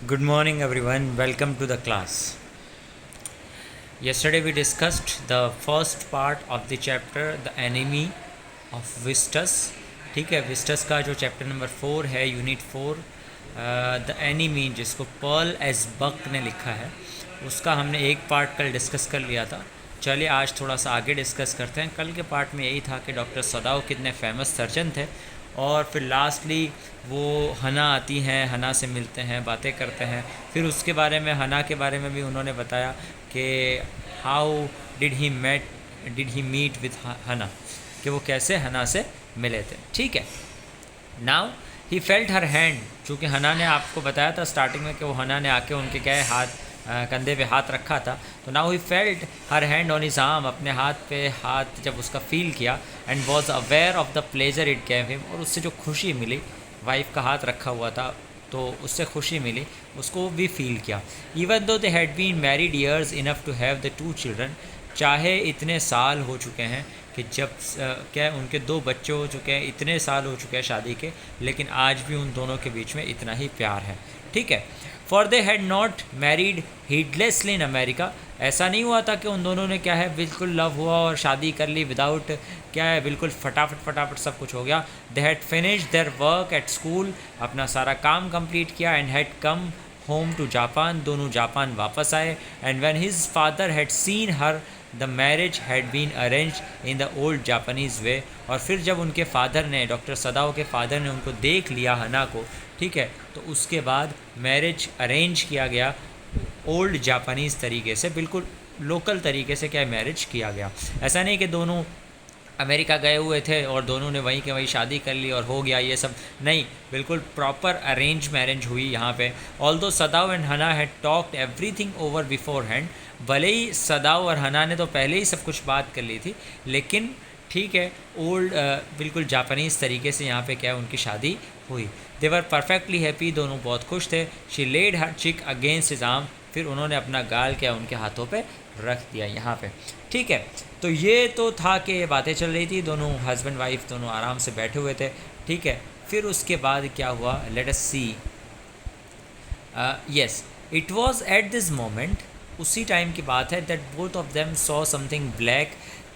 Good morning, everyone. Welcome to the class. Yesterday, we discussed the first part of the chapter, The Enemy of Vistus. ठीक है, विस्टस का जो chapter number 4 है, unit 4, the enemy, जिसको Pearl S बक ने लिखा है, उसका हमने एक पार्ट कल डिस्कस कर लिया था. चलिए आज थोड़ा सा आगे डिस्कस करते हैं. कल के पार्ट में यही था कि डॉक्टर सदाव कितने फेमस सर्जन थे, और फिर लास्टली वो हना आती हैं, हना से मिलते हैं, बातें करते हैं. फिर उसके बारे में, हना के बारे में भी उन्होंने बताया कि how did he meet with Hana, कि वो कैसे हना से मिले थे. ठीक है. Now he felt her hand, चूँकि हना ने आपको बताया था स्टार्टिंग में कि वो हना ने आके उनके क्या है हाथ, कंधे पे हाथ रखा था. तो now he felt her hand on his arm, अपने हाथ पे हाथ जब उसका फील किया, and was aware of the pleasure it gave him, और उससे जो खुशी मिली, वाइफ का हाथ रखा हुआ था तो उससे खुशी मिली, उसको भी फील किया. Even though they had been married years enough to have the 2 children, चाहे इतने साल हो चुके हैं कि जब क्या उनके 2 बच्चे हो चुके हैं, इतने साल हो चुके हैं शादी के, लेकिन आज भी उन दोनों के बीच में इतना ही प्यार है. ठीक है. For they had not married heedlessly in America, ऐसा नहीं हुआ था कि उन दोनों ने क्या है बिल्कुल लव हुआ और शादी कर ली विदाउट क्या है बिल्कुल फटाफट सब कुछ हो गया. They had finish their work at school, अपना सारा काम कंप्लीट किया, and had come home to Japan, दोनों जापान वापस आए. And when his father had seen her, the marriage had been arrange in the old Japanese way, और फिर जब उनके फादर ने, डॉक्टर सदाओ के फादर ने उनको देख लिया हना को, ठीक है, तो उसके बाद मैरिज अरेंज किया गया ओल्ड जापानीज़ तरीके से, बिल्कुल लोकल तरीके से क्या मैरिज किया गया. ऐसा नहीं कि दोनों अमेरिका गए हुए थे और दोनों ने वहीं के वहीं शादी कर ली और हो गया, ये सब नहीं, बिल्कुल प्रॉपर अरेंज मैरिज हुई यहाँ पे. ऑल्दो सदाव एंड हना had talked everything over before hand, भले ही सदाव और हना ने तो पहले ही सब कुछ बात कर ली थी, लेकिन ठीक है ओल्ड बिल्कुल जापानीज़ तरीके से यहाँ पे क्या है उनकी शादी हुई. दे वर परफेक्टली हैप्पी, दोनों बहुत खुश थे. शी लेड हर चिक अगेंस्ट हिज आर्म, फिर उन्होंने अपना गाल क्या उनके हाथों पे रख दिया यहाँ पे. ठीक है. तो ये तो था कि ये बातें चल रही थी, दोनों हस्बैंड वाइफ दोनों आराम से बैठे हुए थे. ठीक है. फिर उसके बाद क्या हुआ, let us see. Yes, it was at this moment, उसी टाइम की बात है, that both of them saw something black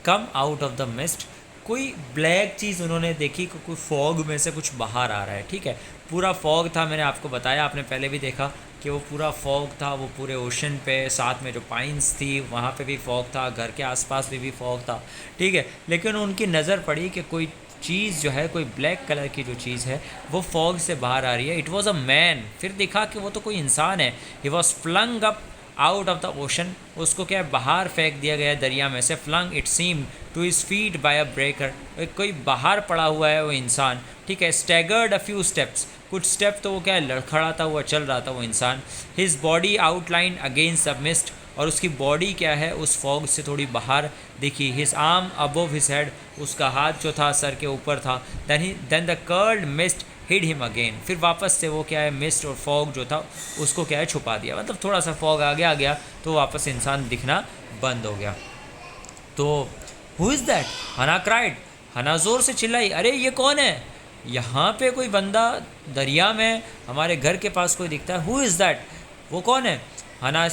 come out of the mist, कोई ब्लैक चीज़ उन्होंने देखी कि कोई फॉग में से कुछ बाहर आ रहा है. ठीक है. पूरा फॉग था, मैंने आपको बताया, आपने पहले भी देखा कि वो पूरा फॉग था, वो पूरे ओशन पे, साथ में जो पाइन्स थी वहाँ पे भी फॉग था, घर के आसपास भी फॉग था. ठीक है. लेकिन उनकी नज़र पड़ी कि कोई चीज़ जो है, कोई ब्लैक कलर की जो चीज़ है वो फॉग से बाहर आ रही है. इट वॉज़ अ मैन, फिर देखा कि वो तो कोई इंसान है. He was flung up out of the ocean, उसको क्या है बाहर फेंक दिया गया दरिया में से. Flung it seem to his feet by a breaker, कोई बाहर पड़ा हुआ है वो इंसान. ठीक है. स्टैगर्ड अ फ्यू स्टेप्स, कुछ स्टेप तो वो क्या है लड़खड़ाता हुआ चल रहा था वो इंसान. His body outline against the mist, और उसकी बॉडी क्या है उस फॉग से थोड़ी बाहर दिखी. His arm above his head, उसका हाथ जो था सर के ऊपर था. Then the curled mist hid him again, फिर वापस से वो क्या है मिस्ट और फॉग जो था उसको क्या है छुपा दिया. मतलब थोड़ा सा फॉग आ गया तो वापस इंसान दिखना बंद हो गया. तो हु इज़ दैट, हना क्राइड, हना ज़ोर से चिल्लाई, अरे ये कौन है, यहाँ पे कोई बंदा दरिया में हमारे घर के पास कोई दिखता है, हु इज़ दैट, वो कौन है. हना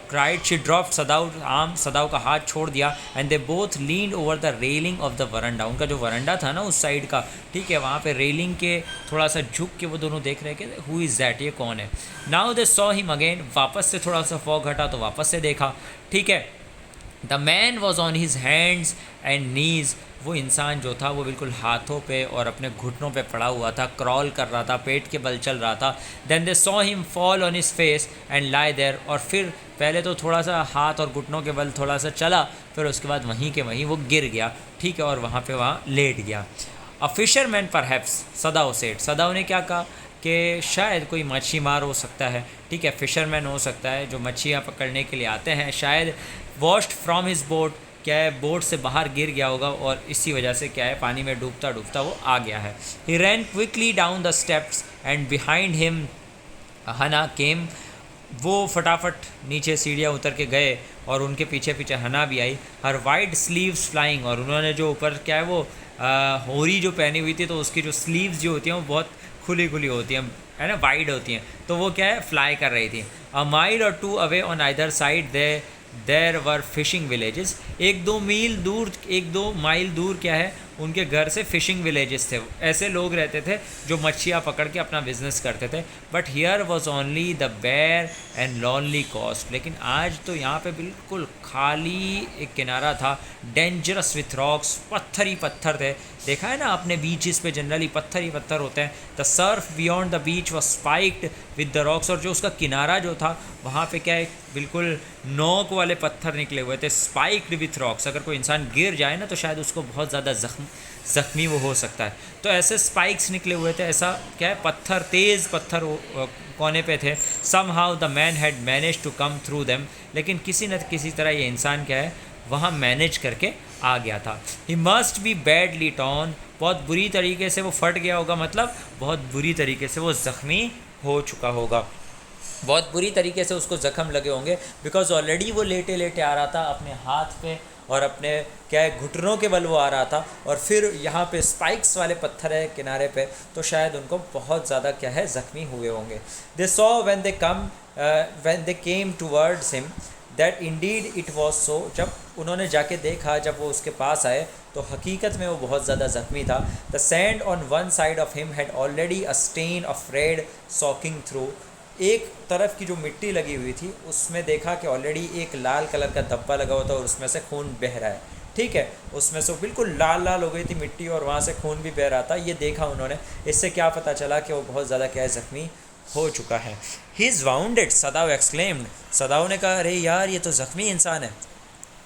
क्राइड. शी ड्रॉप सदाव आर्म, सदाव का हाथ छोड़ दिया. And they both leaned over the railing of the veranda, उनका जो वरंडा था ना उस साइड का, ठीक है, वहाँ पे रेलिंग के थोड़ा सा झुक के वो दोनों देख रहे कि हु इज़ दैट, ये कौन है. Now they saw him again, वापस से थोड़ा सा फॉग हटा तो वापस से देखा. ठीक है. The man was on his hands and knees, वो इंसान जो था वो बिल्कुल हाथों पे और अपने घुटनों पे पड़ा हुआ था, क्रॉल कर रहा था, पेट के बल चल रहा था. Then they saw him fall on his face and lie there, और फिर पहले तो थोड़ा सा हाथ और घुटनों के बल थोड़ा सा चला, फिर उसके बाद वहीं के वहीं वो गिर गया. ठीक है. और वहाँ लेट गया. अ फिशरमैन परहैप्स, सदाव सेड, सदाव ने क्या कहा कि शायद कोई मच्छी मार हो सकता है. ठीक है. फिशरमैन हो सकता है जो मच्छियाँ पकड़ने के लिए आते हैं, शायद वॉश्ड फ्रॉम हिज बोट, क्या है बोट से बाहर गिर गया होगा और इसी वजह से क्या है पानी में डूबता डूबता वो आ गया है. He ran quickly down the steps and behind him Hana came, वो फटाफट नीचे सीढ़ियाँ उतर के गए और उनके पीछे पीछे हना भी आई. हर वाइड स्लीव्स फ्लाइंग, और उन्होंने जो ऊपर क्या है वो होरी जो पहनी हुई थी तो उसकी जो स्लीव्स जो होती हैं वो बहुत खुली खुली होती हैं, है ना वाइड होती हैं, तो वो क्या है फ्लाई कर रही थी। A mile or two away on either side there were fishing villages, एक दो माइल दूर क्या है उनके घर से फिशिंग विलेजेस थे, ऐसे लोग रहते थे जो मच्छियाँ पकड़ के अपना बिजनेस करते थे। But here was only the bare and lonely coast, लेकिन आज तो यहाँ पे बिल्कुल खाली एक किनारा था, डेंजरस विथ रॉक्स, पत्थर ही पत्थर थे। देखा है ना आपने बीचेस पे जनरली पत्थर ही पत्थर होते हैं। The Surf beyond the beach was spiked with the rocks, और जो उसका किनारा जो था वहाँ पे क्या है बिल्कुल नोक वाले पत्थर निकले हुए थे, स्पाइक्ड विथ रॉक्स। अगर कोई इंसान गिर जाए ना तो शायद उसको बहुत ज़्यादा ज़ख्मी वो हो सकता है, तो ऐसे स्पाइक्स निकले हुए थे। ऐसा क्या है पत्थर, तेज़ पत्थर कोने पे थे। Somehow the man had manage to come through them, लेकिन किसी न किसी तरह ये इंसान क्या है वहाँ मैनेज करके आ गया था। He must be badly torn, बहुत बुरी तरीके से वो फट गया होगा, मतलब बहुत बुरी तरीके से वो ज़ख्मी हो चुका होगा, बहुत बुरी तरीके से उसको ज़ख्म लगे होंगे, बिकॉज ऑलरेडी वो लेटे लेटे आ रहा था अपने हाथ पे और अपने क्या है घुटनों के बल वो आ रहा था, और फिर यहाँ पे स्पाइक्स वाले पत्थर है किनारे पे, तो शायद उनको बहुत ज़्यादा क्या है ज़ख्मी हुए होंगे। They saw when they came towards him that Indeed it was so, जब उन्होंने जाके देखा, जब वो उसके पास आए तो हकीकत में वो बहुत ज़्यादा ज़ख्मी था। The sand on one side of him had already a stain of red soaking through, एक तरफ की जो मिट्टी लगी हुई थी उसमें देखा कि ऑलरेडी एक लाल कलर का धब्बा लगा हुआ था और उसमें से खून बह रहा है, ठीक है, उसमें से बिल्कुल लाल लाल हो गई थी मिट्टी और वहाँ से खून भी बह रहा था। ये देखा उन्होंने, इससे क्या पता चला कि वो बहुत ज़्यादा क्या है ज़ख्मी हो चुका है। He is wounded, Sadao exclaimed, Sadao ने कहा अरे यार ये तो ज़ख्मी इंसान है।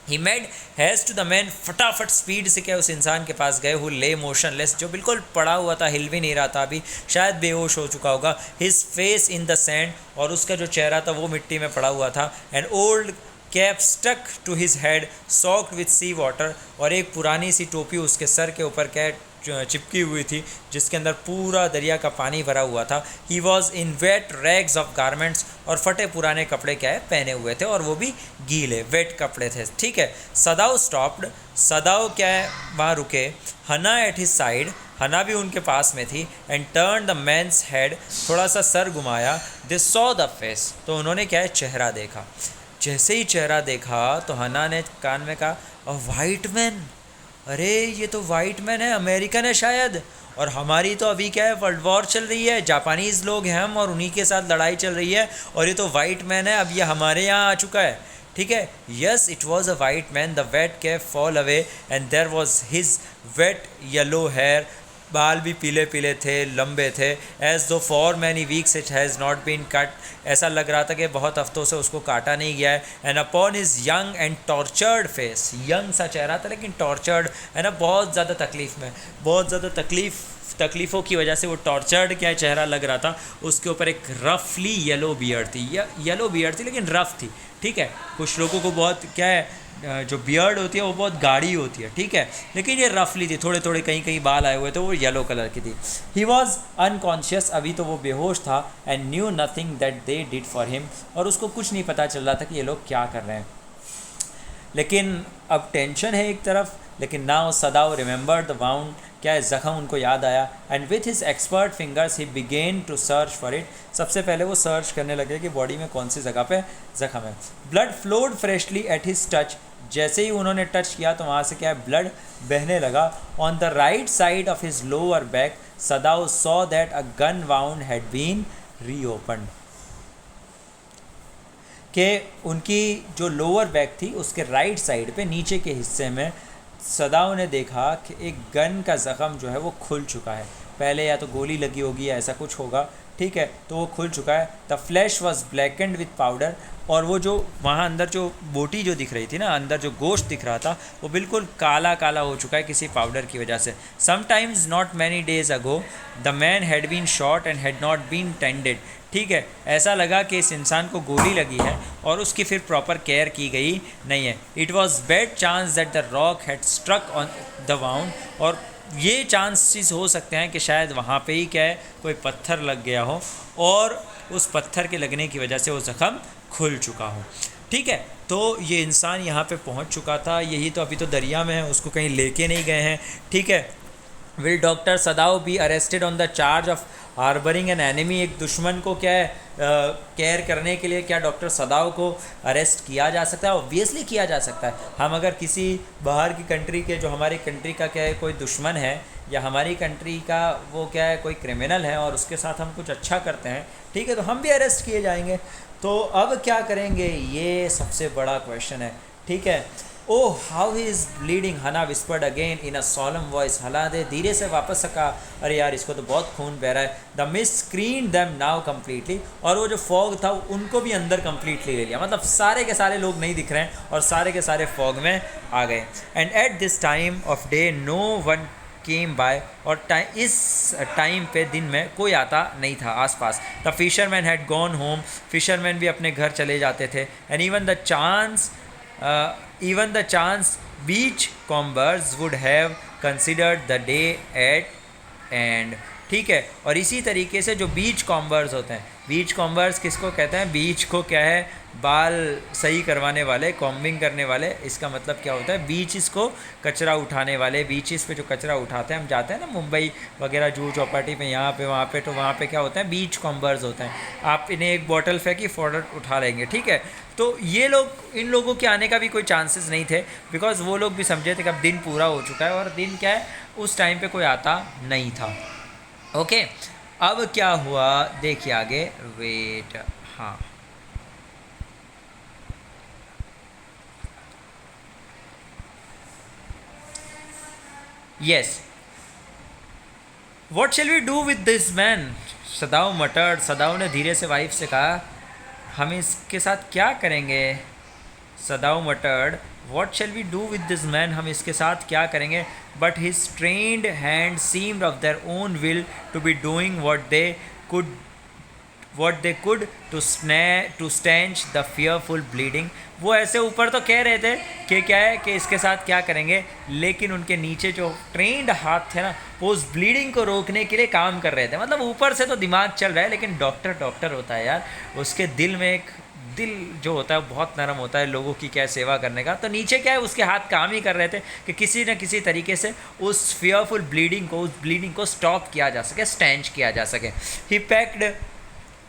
He made haste to the man, फटाफट स्पीड से क्या उस इंसान के पास गए, हु ले मोशनलेस, जो बिल्कुल पड़ा हुआ था, हिल भी नहीं रहा था, अभी शायद बेहोश हो चुका होगा। His face in the sand, और उसका जो चेहरा था वो मिट्टी में पड़ा हुआ था। An old cap stuck to his head soaked with sea water, और एक पुरानी सी टोपी उसके सर के ऊपर क्या चिपकी हुई थी जिसके अंदर पूरा दरिया का पानी भरा हुआ था। He was in wet rags of garments, और फटे पुराने कपड़े क्या है पहने हुए थे, और वो भी गीले वेट कपड़े थे, ठीक है। सदाव स्टॉप्ड, सदाव क्या है वहाँ रुके। हना एट हिज साइड, हना भी उनके पास में थी। And turn the man's head, थोड़ा सा सर घुमाया। दे सॉ द फेस, तो उन्होंने क्या है चेहरा देखा। जैसे ही चेहरा देखा तो हना ने कान में कहा अ वाइट मैन, अरे ये तो वाइट मैन है, अमेरिकन है शायद, और हमारी तो अभी क्या है वर्ल्ड वॉर चल रही है, जापानीज़ लोग हैं हम और उन्हीं के साथ लड़ाई चल रही है, और ये तो वाइट मैन है, अब ये हमारे यहाँ आ चुका है, ठीक है। Yes it was a white man, the wet cap fall away and there was his wet yellow hair, बाल भी पीले पीले थे, लंबे थे। As though for many weeks it has not been cut, ऐसा लग रहा था कि बहुत हफ्तों से उसको काटा नहीं गया है। And upon his young and tortured face, young सा चेहरा था लेकिन टॉर्चर्ड है ना, बहुत ज़्यादा तकलीफ़ में, बहुत ज़्यादा तकलीफ़ों की वजह से वो टॉर्चर्ड क्या चेहरा लग रहा था। उसके ऊपर एक रफली येलो बियर्ड थी, येलो बियर्ड थी लेकिन रफ थी, ठीक है। कुछ लोगों को बहुत क्या है जो बियर्ड होती है वो बहुत गाढ़ी होती है, ठीक है, लेकिन ये रफली थी, थोड़े थोड़े कहीं कहीं बाल आए हुए थे, वो येलो कलर की थी। ही वॉज अनकॉन्शियस, अभी तो वो बेहोश था। And knew nothing that they did for him, और उसको कुछ नहीं पता चल रहा था कि ये लोग क्या कर रहे हैं। लेकिन अब टेंशन है एक तरफ, लेकिन now Sadao remember the wound, क्या है ज़ख़म उनको याद आया। And with his expert fingers he begin to search for it, सबसे पहले वो सर्च करने लगे कि बॉडी में कौन सी जगह पे ज़ख़म है। Blood flowed freshly at his touch, जैसे ही उन्होंने टच किया तो वहाँ से क्या है ब्लड बहने लगा। On the right side of his lower back Sadao saw that a gun wound had been reopened, कि उनकी जो लोअर बैक थी उसके राइट साइड पे नीचे के हिस्से में सदाव ने देखा कि एक गन का ज़ख़म जो है वो खुल चुका है। पहले या तो गोली लगी होगी या ऐसा कुछ होगा, ठीक है, तो वो खुल चुका है। The flesh was blackened with powder, और वो जो वहाँ अंदर जो बोटी जो दिख रही थी ना, अंदर जो गोश्त दिख रहा था वो बिल्कुल काला काला हो चुका है किसी पाउडर की वजह से। Sometimes not many days ago the man had been shot and had not been tended, ठीक है, ऐसा लगा कि इस इंसान को गोली लगी है और उसकी फिर प्रॉपर केयर की गई नहीं है। It was bad chance that the rock had struck on the wound, और ये चांसेस हो सकते हैं कि शायद वहाँ पे ही क्या है कोई पत्थर लग गया हो और उस पत्थर के लगने की वजह से वो ज़ख़म खुल चुका हो, ठीक है। तो ये इंसान यहाँ पे पहुँच चुका था, यही तो अभी तो दरिया में है, उसको कहीं लेके नहीं गए हैं, ठीक है। Will doctor सदाव be arrested on the charge of harbouring an enemy? एक दुश्मन को क्या है केयर करने के लिए क्या डॉक्टर सदाव को अरेस्ट किया जा सकता है? ऑब्वियसली किया जा सकता है। हम अगर किसी बाहर की कंट्री के जो हमारी कंट्री का क्या है कोई दुश्मन है या हमारी कंट्री का वो क्या है कोई क्रिमिनल है और उसके साथ हम कुछ अच्छा करते हैं, ठीक है, तो हम भी अरेस्ट किए जाएंगे। तो अब क्या करेंगे, ये सबसे बड़ा क्वेश्चन है, ठीक है। Oh how he is bleeding, Hana whispered again in a solemn voice. Hana दे धीरे से वापस कहा, अरे यार इसको तो बहुत खून बह रहा है। The mist screen them now completely, और वो जो फॉग था उनको भी अंदर कम्प्लीटली ले लिया, मतलब सारे के सारे लोग नहीं दिख रहे हैं और सारे के सारे फॉग में आ गए। And at this time of day no one came by, और इस टाइम पे दिन में कोई आता नहीं था आसपास। The fisherman had gone home, fisherman भी अपने घर चले जाते थे। And even the chance beachcombers would have considered the day at end, ठीक है। और इसी तरीके से जो बीच कॉम्बर्स होते हैं, बीच कॉम्बर्स किसको कहते हैं? बीच को क्या है, बाल सही करवाने वाले, कॉम्बिंग करने वाले। इसका मतलब क्या होता है, बीच इसको कचरा उठाने वाले, बीचेस पे जो कचरा उठाते हैं, हम जाते हैं ना मुंबई वगैरह जुहू चौपाटी पे, यहाँ पे वहाँ पे, तो वहाँ पे क्या होता है, बीच कॉम्बर्स होते हैं। आप इन्हें एक बॉटल फेंकी फ़ौरन उठा लेंगे, ठीक है। तो ये लोग, इन लोगों के आने का भी कोई चांसेस नहीं थे, बिकॉज वो लोग भी समझे थे कि अब दिन पूरा हो चुका है और दिन क्या है उस टाइम पे कोई आता नहीं था। ओके, अब क्या हुआ देखिए आगे, वेट, हाँ, yes, what shall we do with this man, Sadao muttered. Sadao ने धीरे से वाइफ से कहा, हम इसके साथ क्या करेंगे? Sadao muttered, what shall we do with this man, हम इसके साथ क्या करेंगे? But his trained hand seemed of their own will to be doing what they could to stanch the fearful bleeding। वो ऐसे ऊपर तो कह रहे थे कि क्या है कि इसके साथ क्या करेंगे, लेकिन उनके नीचे जो ट्रेंड हाथ थे ना वो उस ब्लीडिंग को रोकने के लिए काम कर रहे थे। मतलब ऊपर से तो दिमाग चल रहा है, लेकिन डॉक्टर होता है यार, उसके दिल में एक दिल जो होता है बहुत नरम होता है लोगों की क्या सेवा करने का। तो नीचे क्या है उसके हाथ काम ही कर रहे थे कि किसी न किसी तरीके से उस फियरफुल ब्लीडिंग को, उस ब्लीडिंग को स्टॉप किया जा सके, स्टैंच किया जा सके। He packed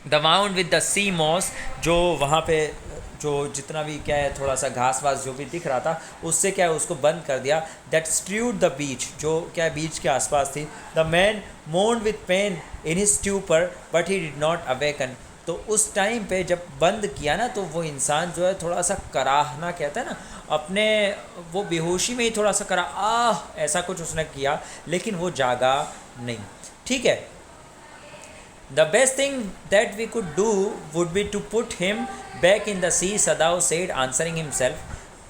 the wound with the sea moss, जो वहाँ पे जो जितना भी क्या है थोड़ा सा घास वास जो भी दिख रहा था उससे क्या है उसको बंद कर दिया। दैट स्ट्रूड द बीच, जो क्या है बीच के आसपास थी। The man moaned with pain in his stupor but he did not awaken. तो उस टाइम पे जब बंद किया ना तो वो इंसान जो है थोड़ा सा कराहना कहता है ना, अपने वो बेहोशी में ही थोड़ा सा करा ऐसा कुछ उसने किया, लेकिन वो जागा नहीं, ठीक है। The best thing that we could do would be to put him back in the sea, Sadav said, answering himself.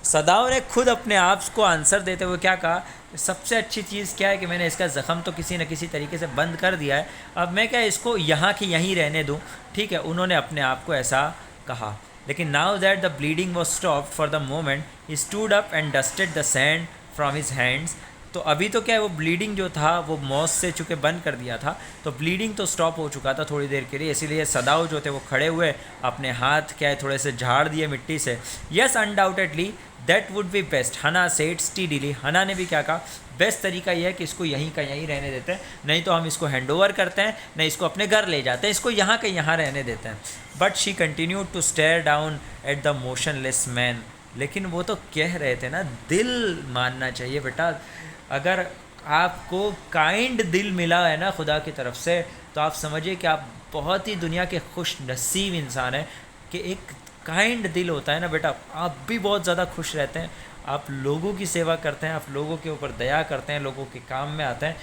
सदाव ने खुद अपने आप को आंसर देते हुए क्या कहा, सबसे अच्छी चीज़ क्या है कि मैंने इसका ज़ख़म तो किसी न किसी तरीके से बंद कर दिया है, अब मैं क्या इसको यहाँ की यहीं रहने दूँ, ठीक है। उन्होंने अपने आप को ऐसा कहा। लेकिन now that the bleeding was stop for the moment, he stood up and dusted the sand from his hands. तो अभी तो क्या है वो ब्लीडिंग जो था वो मौत से चूँकि बंद कर दिया था, तो ब्लीडिंग तो स्टॉप हो चुका था थोड़ी देर के लिए, इसीलिए सदाव जो थे वो खड़े हुए अपने हाथ क्या है थोड़े से झाड़ दिए मिट्टी से। Yes undoubtedly that would B best, हना सेड स्टीडीली। हना ने भी क्या कहा, बेस्ट तरीका यह है कि इसको यहीं का यहीं रहने देते हैं, नहीं तो हम इसको हैंड ओवर करते हैं, नहीं इसको अपने घर ले जाते हैं, इसको यहाँ के यहाँ रहने देते हैं। But she continued to stare down at the motionless man. लेकिन वो तो कह रहे थे ना, दिल मानना चाहिए बेटा, अगर आपको काइंड दिल मिला है ना खुदा की तरफ से, तो आप समझिए कि आप बहुत ही दुनिया के खुश नसीब इंसान हैं कि एक काइंड दिल होता है ना बेटा, आप भी बहुत ज़्यादा खुश रहते हैं, आप लोगों की सेवा करते हैं, आप लोगों के ऊपर दया करते हैं, लोगों के काम में आते हैं।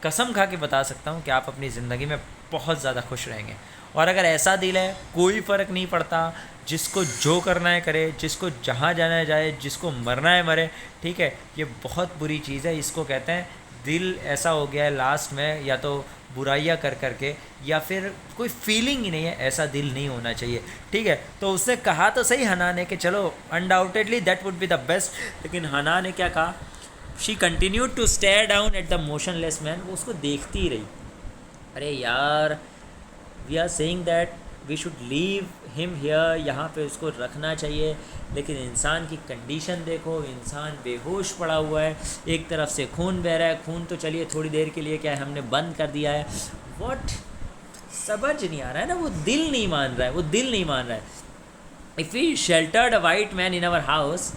कसम खा के बता सकता हूँ कि आप अपनी ज़िंदगी में बहुत ज़्यादा खुश रहेंगे। और अगर ऐसा दिल है, कोई फ़र्क नहीं पड़ता, जिसको जो करना है करे, जिसको जहाँ जाना है जाए, जिसको मरना है मरे, ठीक है। ये बहुत बुरी चीज़ है, इसको कहते हैं दिल ऐसा हो गया है लास्ट में, या तो बुराइयाँ कर करके, या फिर कोई फीलिंग ही नहीं है, ऐसा दिल नहीं होना चाहिए, ठीक है। तो उसने कहा तो सही हना ने कि चलो undoubtedly that would be the best, लेकिन हना ने क्या कहा, she continued to stare down at the motionless man. वो उसको देखती ही रही। अरे यार, we are saying that we should leave him here, यहाँ पे उसको रखना चाहिए, लेकिन इंसान की कंडीशन देखो, इंसान बेहोश पड़ा हुआ है, एक तरफ से खून बह रहा है, खून तो चलिए थोड़ी देर के लिए क्या है हमने बंद कर दिया है, व्हाट, समझ नहीं आ रहा है ना, वो दिल नहीं मान रहा है, वो दिल नहीं मान रहा है। If we sheltered a white man in our house,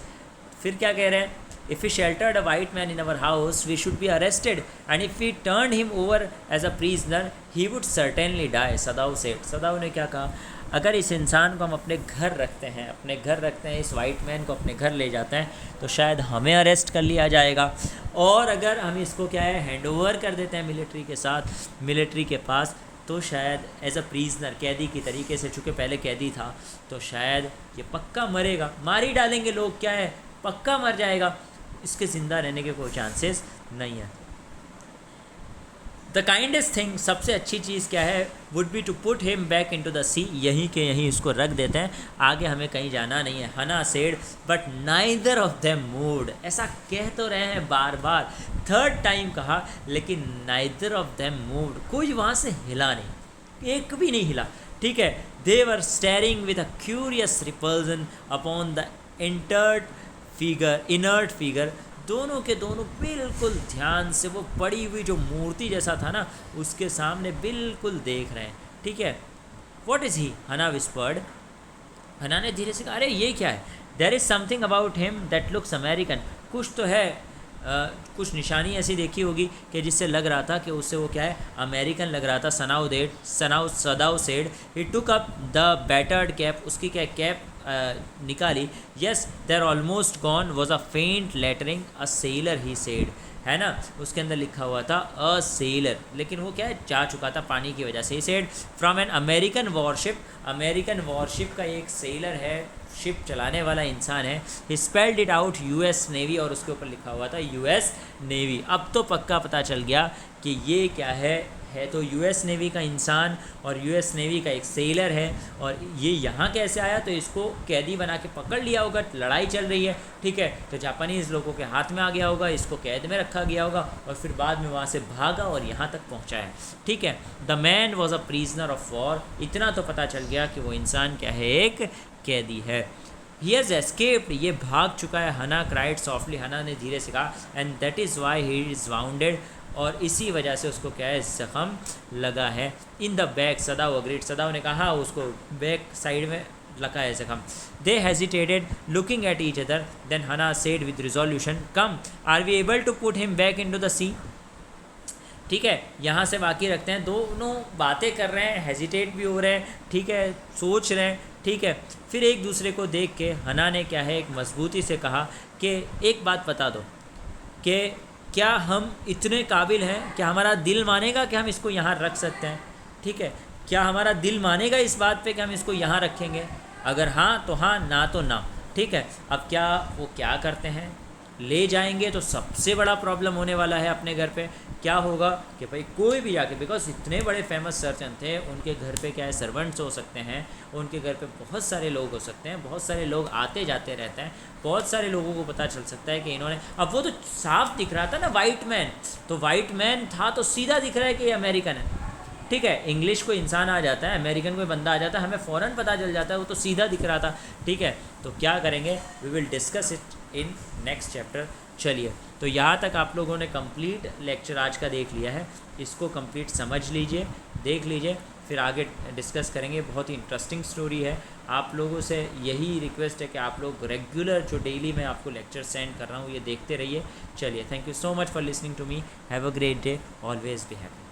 फिर क्या कह रहे हैं, if we sheltered a white man in our house we should be arrested and if we turn him over as a prisoner he would certainly die, Sadao said, Sadao ने क्या कहा, अगर इस इंसान को हम अपने घर रखते हैं, अपने घर रखते हैं, इस वाइट मैन को अपने घर ले जाते हैं, तो शायद हमें अरेस्ट कर लिया जाएगा, और अगर हम इसको क्या है हैंड ओवर कर देते हैं मिलिट्री के साथ, मिलिट्री के पास, तो शायद एज अ प्रिजनर, कैदी की तरीके से, चूँकि पहले कैदी था, तो शायद ये पक्का मरेगा, मार ही डालेंगे लोग, क्या है पक्का मर जाएगा, इसके ज़िंदा रहने के कोई चांसेस नहीं है। द काइंडेस्ट थिंग, सबसे अच्छी चीज़ क्या है, would be to put him back into the sea, यहीं के यहीं इसको रख देते हैं, आगे हमें कहीं जाना नहीं है। हना said but neither of them moved, ऐसा कह तो रहे हैं बार बार, थर्ड टाइम कहा, लेकिन नाइदर ऑफ देम मूव्ड, कोई वहाँ से हिला नहीं, एक भी नहीं हिला, ठीक है। They were staring with a curious repulsion upon the inert figure, दोनों के दोनों बिल्कुल ध्यान से वो पड़ी हुई जो मूर्ति जैसा था ना, उसके सामने बिल्कुल देख रहे हैं, ठीक है। व्हाट इज़ ही, हना विस्पर्ड, हना ने धीरे से कहा, अरे ये क्या है, there is something about him that looks American, कुछ तो है, कुछ निशानी ऐसी देखी होगी कि जिससे लग रहा था कि उससे वो क्या है अमेरिकन लग रहा था। Sadao said he took up the battered cap, उसकी क्या कैप निकाली, yes there almost gone was a faint lettering a sailor he said, है ना, उसके अंदर लिखा हुआ था अ सेलर, लेकिन वो क्या है जा चुका था पानी की वजह से। He said from an American warship, American warship का एक सेलर है, शिप चलाने वाला इंसान है। He spelled it out US Navy, और उसके ऊपर लिखा हुआ था यूएस नेवी। अब तो पक्का पता चल गया कि ये क्या है तो यूएस नेवी का इंसान और यूएस नेवी का एक सेलर है, और ये यहाँ कैसे आया, तो इसको कैदी बना के पकड़ लिया होगा, लड़ाई चल रही है, ठीक है, तो जापानीज़ लोगों के हाथ में आ गया होगा, इसको कैद में रखा गया होगा, और फिर बाद में वहाँ से भागा और यहाँ तक पहुँचा है, ठीक है। The man was a prisoner of war, इतना तो पता चल गया कि वो इंसान क्या है, एक कैदी है। ही हैज़ एस्केप्ड, ये भाग चुका है। हना क्राइड सॉफ्टली, हना ने धीरे से कहा, and that is why he is bounded, और इसी वजह से उसको क्या है जख्म लगा है। In the back, Sadao agreed, Sadao ने कहा उसको बैक साइड में लगा है जख्म। They hesitated looking at each other, then Hana said with resolution, come are we able to put him back into the sea, ठीक है, यहाँ से बाकी रखते हैं। दोनों बातें कर रहे हैं, हेजिटेट भी हो रहे हैं, ठीक है, सोच रहे हैं, ठीक है। फिर एक दूसरे को देख के हना ने क्या है एक मजबूती से कहा कि एक बात बता दो कि क्या हम इतने काबिल हैं, क्या हमारा दिल मानेगा कि हम इसको यहाँ रख सकते हैं, ठीक है, क्या हमारा दिल मानेगा इस बात पे कि हम इसको यहाँ रखेंगे, अगर हाँ तो हाँ, ना तो ना, ठीक है। अब क्या वो क्या करते हैं, ले जाएंगे तो सबसे बड़ा प्रॉब्लम होने वाला है अपने घर पे। क्या होगा कि भाई कोई भी जाके, बिकॉज इतने बड़े फेमस सर्जन थे, उनके घर पे क्या है सर्वेंट्स हो सकते हैं, उनके घर पे बहुत सारे लोग हो सकते हैं, बहुत सारे लोग आते जाते रहते हैं, बहुत सारे लोगों को पता चल सकता है कि इन्होंने, अब वो तो साफ दिख रहा था ना वाइट मैन, तो वाइट मैन था तो सीधा दिख रहा है कि ये अमेरिकन है, ठीक है। इंग्लिश कोई इंसान आ जाता है, अमेरिकन कोई बंदा आ जाता है, हमें फ़ौरन पता चल जाता है, वो तो सीधा दिख रहा था, ठीक है। तो क्या करेंगे, we will discuss it in next chapter. चलिए, तो यहाँ तक आप लोगों ने कंप्लीट लेक्चर आज का देख लिया है, इसको कंप्लीट समझ लीजिए, देख लीजिए, फिर आगे डिस्कस करेंगे। बहुत ही इंटरेस्टिंग स्टोरी है। आप लोगों से यही रिक्वेस्ट है कि आप लोग रेगुलर जो डेली मैं आपको लेक्चर सेंड कर रहा हूँ ये देखते रहिए। चलिए, thank you so much for listening to me, have a great day, always be happy.